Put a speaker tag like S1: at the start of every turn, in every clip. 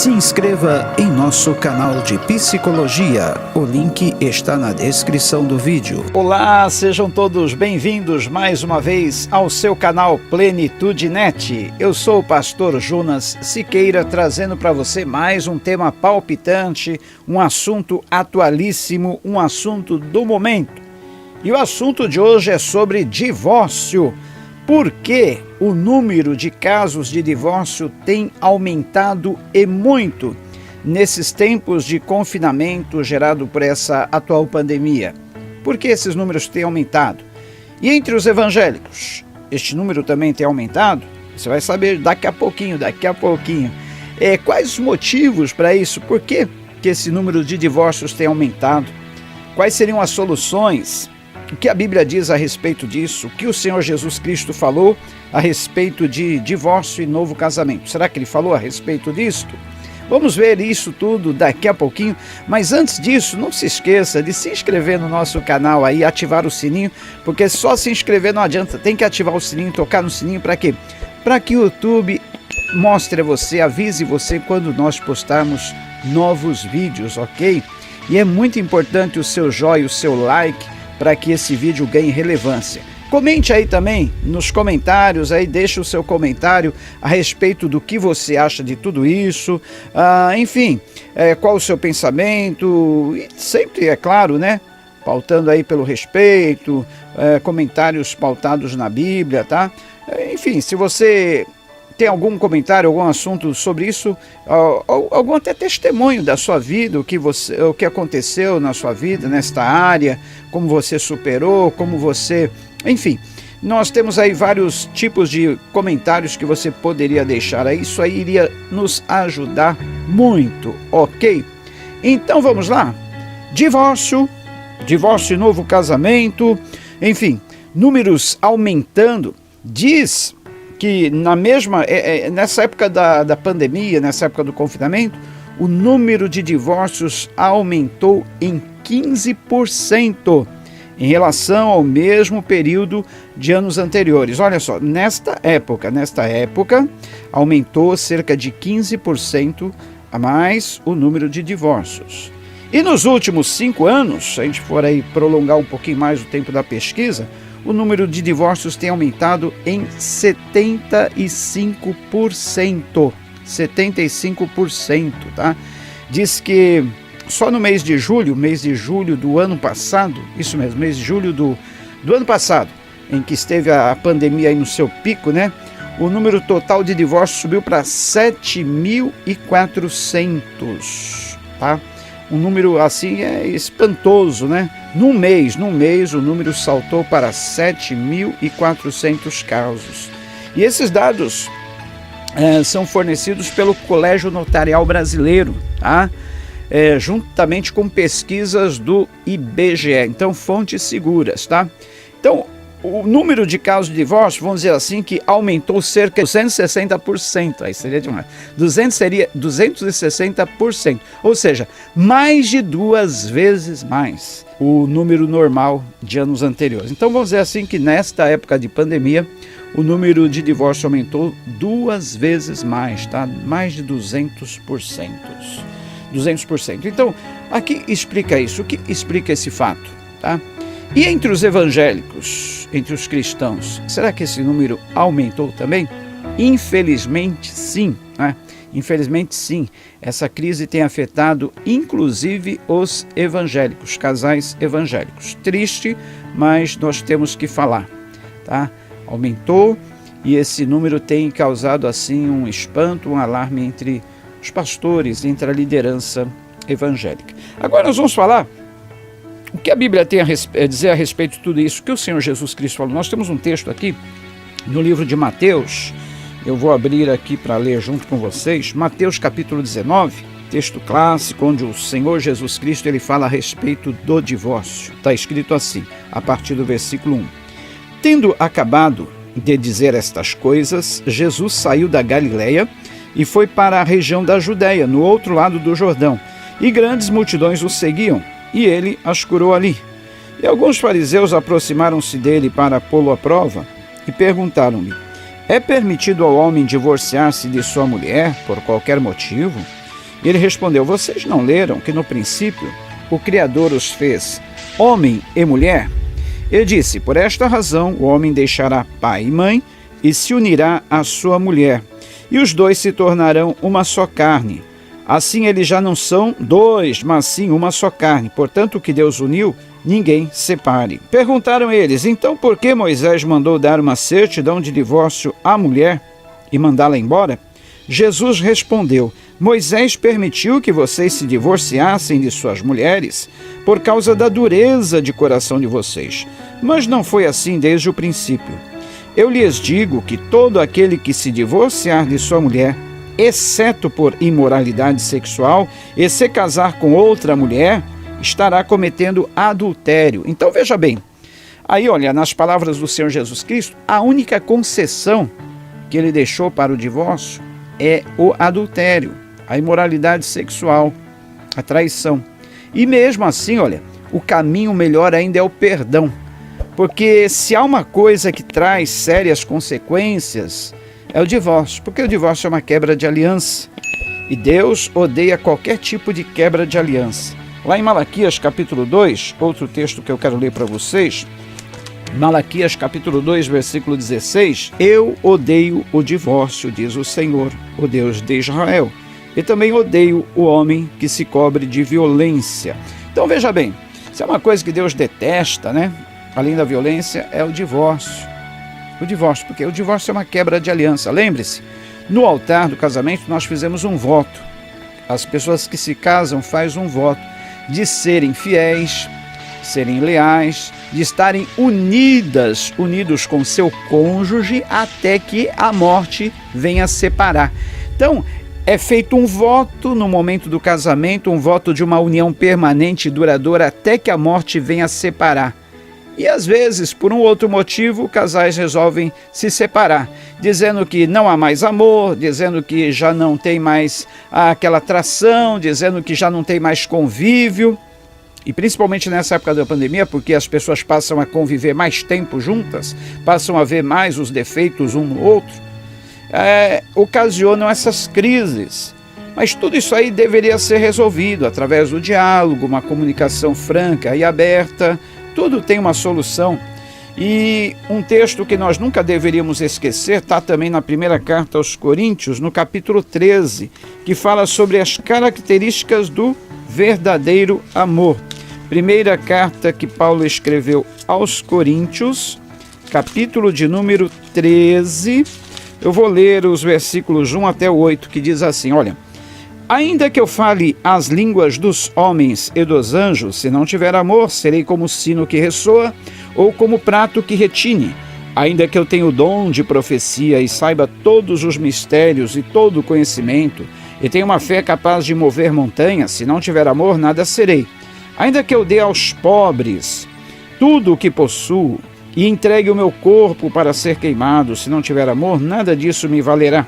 S1: Se inscreva em nosso canal de psicologia. O link está na descrição do vídeo.
S2: Olá, sejam todos bem-vindos mais uma vez ao seu canal Plenitude Net. Eu sou o pastor Jonas Siqueira, trazendo para você mais um tema palpitante, um assunto atualíssimo, um assunto do momento. E o assunto de hoje é sobre divórcio. Por que o número de casos de divórcio tem aumentado e muito nesses tempos de confinamento gerado por essa atual pandemia? Por que esses números têm aumentado? E entre os evangélicos, este número também tem aumentado? Você vai saber daqui a pouquinho. Quais os motivos para isso? Por que esse número de divórcios tem aumentado? Quais seriam as soluções? O que a Bíblia diz a respeito disso? O que o Senhor Jesus Cristo falou a respeito de divórcio e novo casamento? Será que ele falou a respeito disto? Vamos ver isso tudo daqui a pouquinho, mas antes disso, não se esqueça de se inscrever no nosso canal aí, ativar o sininho, porque só se inscrever não adianta, tem que ativar o sininho, tocar no sininho, para quê? Para que o YouTube mostre a você, avise você quando nós postarmos novos vídeos, ok? E é muito importante o seu joinha, o seu like, para que esse vídeo ganhe relevância. Comente aí também nos comentários, aí deixa o seu comentário a respeito do que você acha de tudo isso, qual o seu pensamento, e sempre, é claro, né, pautando aí pelo respeito, comentários pautados na Bíblia, tá? Enfim, se você tem algum comentário, algum assunto sobre isso, algum até testemunho da sua vida, o que aconteceu na sua vida, nesta área, como você superou, como você... Enfim, nós temos aí vários tipos de comentários que você poderia deixar aí, isso aí iria nos ajudar muito, ok? Então vamos lá, divórcio e novo casamento, enfim, números aumentando, diz que nessa época da pandemia, nessa época do confinamento, o número de divórcios aumentou em 15% em relação ao mesmo período de anos anteriores. Olha só, nesta época, aumentou cerca de 15% a mais o número de divórcios. E nos últimos 5 anos, se a gente for aí prolongar um pouquinho mais o tempo da pesquisa, o número de divórcios tem aumentado em 75%. 75%, tá? Diz que só no mês de julho do ano passado, isso mesmo, mês de julho do ano passado, em que esteve a pandemia aí no seu pico, né? O número total de divórcios subiu para 7.400, tá? Um número assim é espantoso, né? Num mês o número saltou para 7.400 casos. E esses dados são fornecidos pelo Colégio Notarial Brasileiro, tá? Juntamente com pesquisas do IBGE, então fontes seguras, tá? Então, o número de casos de divórcio, vamos dizer assim, que aumentou cerca de 260%, aí seria demais, 260%, ou seja, mais de 2 vezes mais o número normal de anos anteriores. Então vamos dizer assim que nesta época de pandemia, o número de divórcio aumentou 2 vezes mais, tá? Mais de 200%. 200%. Então, aqui explica isso, o que explica esse fato, tá? E entre os evangélicos, entre os cristãos, será que esse número aumentou também? Infelizmente sim, né? Infelizmente sim. Essa crise tem afetado inclusive os evangélicos, casais evangélicos. Triste, mas nós temos que falar, tá? Aumentou e esse número tem causado assim um espanto, um alarme entre os pastores, entre a liderança evangélica. Agora nós vamos falar o que a Bíblia tem a dizer a respeito de tudo isso, o que o Senhor Jesus Cristo falou. Nós temos um texto aqui no livro de Mateus, eu vou abrir aqui para ler junto com vocês, Mateus capítulo 19, texto clássico, onde o Senhor Jesus Cristo ele fala a respeito do divórcio. Está escrito assim, a partir do versículo 1. Tendo acabado de dizer estas coisas, Jesus saiu da Galileia e foi para a região da Judéia, no outro lado do Jordão, e grandes multidões o seguiam, e ele as curou ali. E alguns fariseus aproximaram-se dele para pô-lo à prova, e perguntaram-lhe: é permitido ao homem divorciar-se de sua mulher por qualquer motivo? E ele respondeu: vocês não leram que no princípio o Criador os fez homem e mulher? Ele disse: por esta razão o homem deixará pai e mãe e se unirá à sua mulher, e os dois se tornarão uma só carne. Assim eles já não são dois, mas sim uma só carne. Portanto, o que Deus uniu, ninguém separe. Perguntaram eles: então por que Moisés mandou dar uma certidão de divórcio à mulher e mandá-la embora? Jesus respondeu: Moisés permitiu que vocês se divorciassem de suas mulheres por causa da dureza de coração de vocês, mas não foi assim desde o princípio. Eu lhes digo que todo aquele que se divorciar de sua mulher, exceto por imoralidade sexual, e se casar com outra mulher, estará cometendo adultério. Então veja bem, aí olha, nas palavras do Senhor Jesus Cristo, a única concessão que ele deixou para o divórcio é o adultério, a imoralidade sexual, a traição. E mesmo assim, olha, o caminho melhor ainda é o perdão. Porque se há uma coisa que traz sérias consequências, é o divórcio. Porque o divórcio é uma quebra de aliança. E Deus odeia qualquer tipo de quebra de aliança. Lá em Malaquias capítulo 2, outro texto que eu quero ler para vocês, Malaquias capítulo 2, versículo 16, eu odeio o divórcio, diz o Senhor, o Deus de Israel. E também odeio o homem que se cobre de violência. Então veja bem, se é uma coisa que Deus detesta, né? Além da violência, é o divórcio. O divórcio, porque o divórcio é uma quebra de aliança. Lembre-se, no altar do casamento nós fizemos um voto. As pessoas que se casam fazem um voto de serem fiéis, serem leais, de estarem unidos com seu cônjuge até que a morte venha separar. Então, é feito um voto no momento do casamento, um voto de uma união permanente e duradoura até que a morte venha separar. E às vezes, por um outro motivo, casais resolvem se separar, dizendo que não há mais amor, dizendo que já não tem mais aquela atração, dizendo que já não tem mais convívio. E principalmente nessa época da pandemia, porque as pessoas passam a conviver mais tempo juntas, passam a ver mais os defeitos um no outro, ocasionam essas crises. Mas tudo isso aí deveria ser resolvido através do diálogo, uma comunicação franca e aberta. Tudo tem uma solução. E um texto que nós nunca deveríamos esquecer está também na primeira carta aos Coríntios, no capítulo 13, que fala sobre as características do verdadeiro amor. Primeira carta que Paulo escreveu aos Coríntios, capítulo de número 13. Eu vou ler os versículos 1 até 8, que diz assim, olha: ainda que eu fale as línguas dos homens e dos anjos, se não tiver amor, serei como sino que ressoa ou como prato que retine. Ainda que eu tenha o dom de profecia e saiba todos os mistérios e todo o conhecimento, e tenha uma fé capaz de mover montanhas, se não tiver amor, nada serei. Ainda que eu dê aos pobres tudo o que possuo e entregue o meu corpo para ser queimado, se não tiver amor, nada disso me valerá.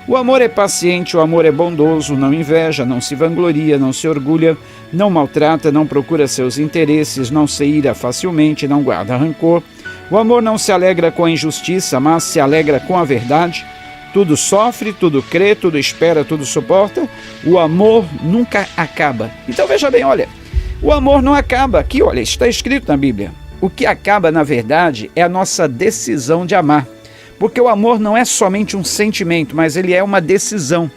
S2: O amor é paciente, o amor é bondoso, não inveja, não se vangloria, não se orgulha, não maltrata, não procura seus interesses, não se ira facilmente, não guarda rancor. O amor não se alegra com a injustiça, mas se alegra com a verdade. Tudo sofre, tudo crê, tudo espera, tudo suporta. O amor nunca acaba. Então veja bem, olha, o amor não acaba. Aqui, olha, está escrito na Bíblia. O que acaba, na verdade, é a nossa decisão de amar. Porque o amor não é somente um sentimento, mas ele é uma decisão.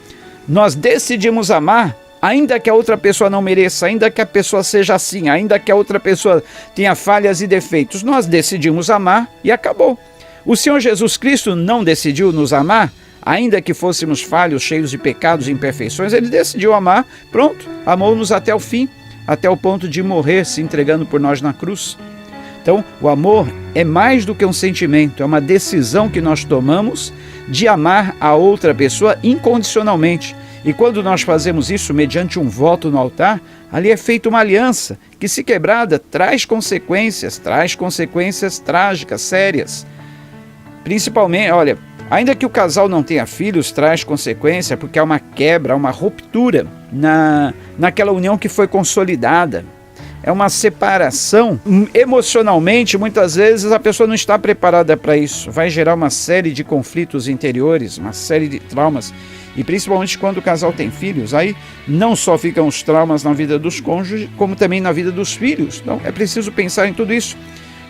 S2: Nós decidimos amar, ainda que a outra pessoa não mereça, ainda que a pessoa seja assim, ainda que a outra pessoa tenha falhas e defeitos. Nós decidimos amar e acabou. O Senhor Jesus Cristo não decidiu nos amar, ainda que fôssemos falhos, cheios de pecados e imperfeições. Ele decidiu amar, pronto, amou-nos até o fim, até o ponto de morrer se entregando por nós na cruz. Então, o amor é mais do que um sentimento, é uma decisão que nós tomamos de amar a outra pessoa incondicionalmente. E quando nós fazemos isso mediante um voto no altar, ali é feita uma aliança que, se quebrada, traz consequências trágicas, sérias. Principalmente, olha, ainda que o casal não tenha filhos, traz consequência porque há uma quebra, há uma ruptura naquela união que foi consolidada. é uma separação. Emocionalmente, muitas vezes a pessoa não está preparada para isso. Vai gerar uma série de conflitos interiores, uma série de traumas. E principalmente quando o casal tem filhos, aí não só ficam os traumas na vida dos cônjuges, como também na vida dos filhos. Então é preciso pensar em tudo isso.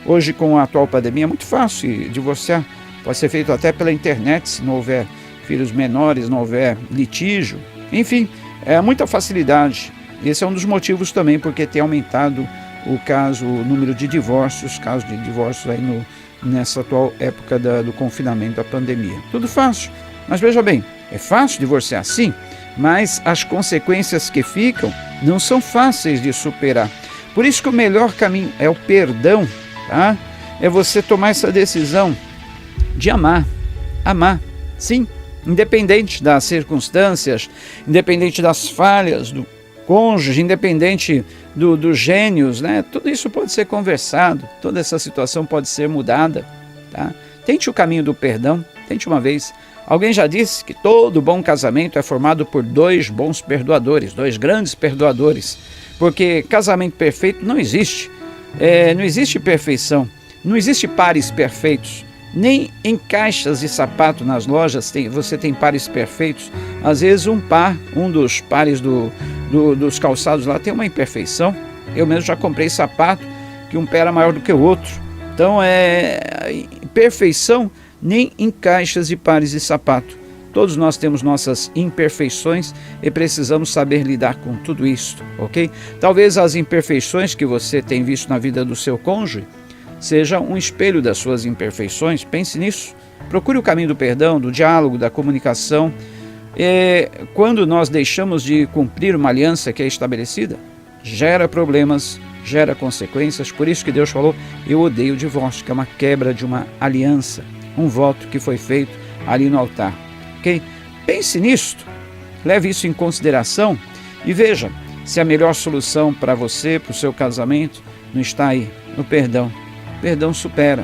S2: Hoje, com a atual pandemia, é muito fácil divorciar. Pode ser feito até pela internet, se não houver filhos menores, não houver litígio. Enfim, é muita facilidade. Esse é um dos motivos também porque tem aumentado o número de divórcios, casos de divórcios aí nessa atual época do confinamento, da pandemia. Tudo fácil, mas veja bem, é fácil divorciar sim, mas as consequências que ficam não são fáceis de superar. Por isso que o melhor caminho é o perdão, tá? É você tomar essa decisão de amar, sim, independente das circunstâncias, independente das falhas do cônjuge, independente dos gênios, né? Tudo isso pode ser conversado, toda essa situação pode ser mudada, tá? Tente o caminho do perdão, tente uma vez. Alguém já disse que todo bom casamento é formado por dois bons perdoadores, dois grandes perdoadores, porque casamento perfeito não existe, não existe perfeição, não existe pares perfeitos. Nem em caixas de sapato nas lojas você tem pares perfeitos. Às vezes um dos pares dos calçados lá tem uma imperfeição. Eu mesmo já comprei sapato que um pé era maior do que o outro. Então perfeição nem em caixas de pares de sapato. Todos nós temos nossas imperfeições e precisamos saber lidar com tudo isso, ok? Talvez as imperfeições que você tem visto na vida do seu cônjuge seja um espelho das suas imperfeições. Pense nisso. Procure o caminho do perdão, do diálogo, da comunicação. Quando nós deixamos de cumprir uma aliança que é estabelecida, gera problemas, gera consequências. Por isso que Deus falou, eu odeio o divórcio, que é uma quebra de uma aliança, um voto que foi feito ali no altar. Ok? Pense nisto, leve isso em consideração e veja se a melhor solução para você, para o seu casamento, não está aí, no perdão. Perdão supera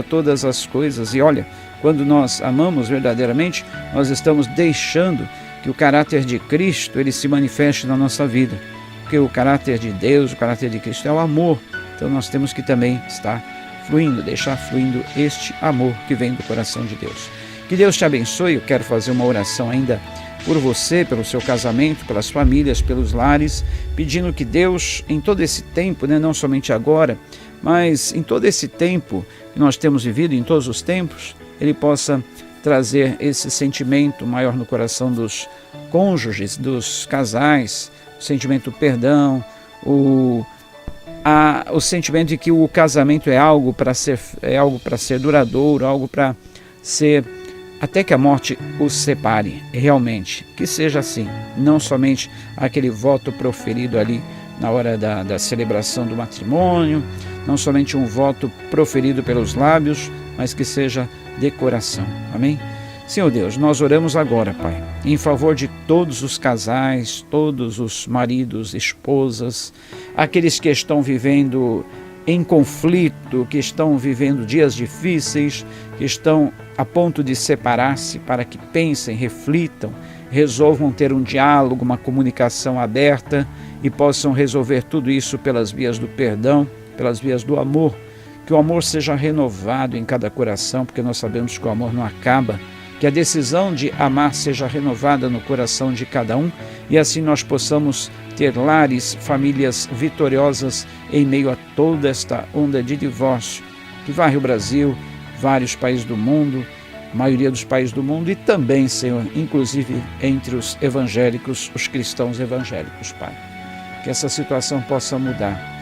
S2: todas as coisas. E olha, quando nós amamos verdadeiramente, nós estamos deixando que o caráter de Cristo ele se manifeste na nossa vida. Porque o caráter de Deus, o caráter de Cristo é o amor. Então nós temos que também estar fluindo, deixar fluindo este amor que vem do coração de Deus. Que Deus te abençoe. Eu quero fazer uma oração ainda por você, pelo seu casamento, pelas famílias, pelos lares, pedindo que Deus, em todo esse tempo, né, não somente agora, mas em todo esse tempo que nós temos vivido, em todos os tempos, Ele possa trazer esse sentimento maior no coração dos cônjuges, dos casais, o sentimento do perdão, o sentimento de que o casamento é algo para ser duradouro, algo para ser até que a morte os separe, realmente, que seja assim, não somente aquele voto proferido ali na hora da celebração do matrimônio, não somente um voto proferido pelos lábios, mas que seja de coração. Amém? Senhor Deus, nós oramos agora, Pai, em favor de todos os casais, todos os maridos, esposas, aqueles que estão vivendo em conflito, que estão vivendo dias difíceis, que estão a ponto de separar-se, para que pensem, reflitam, resolvam ter um diálogo, uma comunicação aberta e possam resolver tudo isso pelas vias do perdão, pelas vias do amor, que o amor seja renovado em cada coração, porque nós sabemos que o amor não acaba, que a decisão de amar seja renovada no coração de cada um e assim nós possamos ter lares, famílias vitoriosas em meio a toda esta onda de divórcio que varre o Brasil, vários países do mundo, a maioria dos países do mundo e também, Senhor, inclusive entre os evangélicos, os cristãos evangélicos, Pai. Que essa situação possa mudar.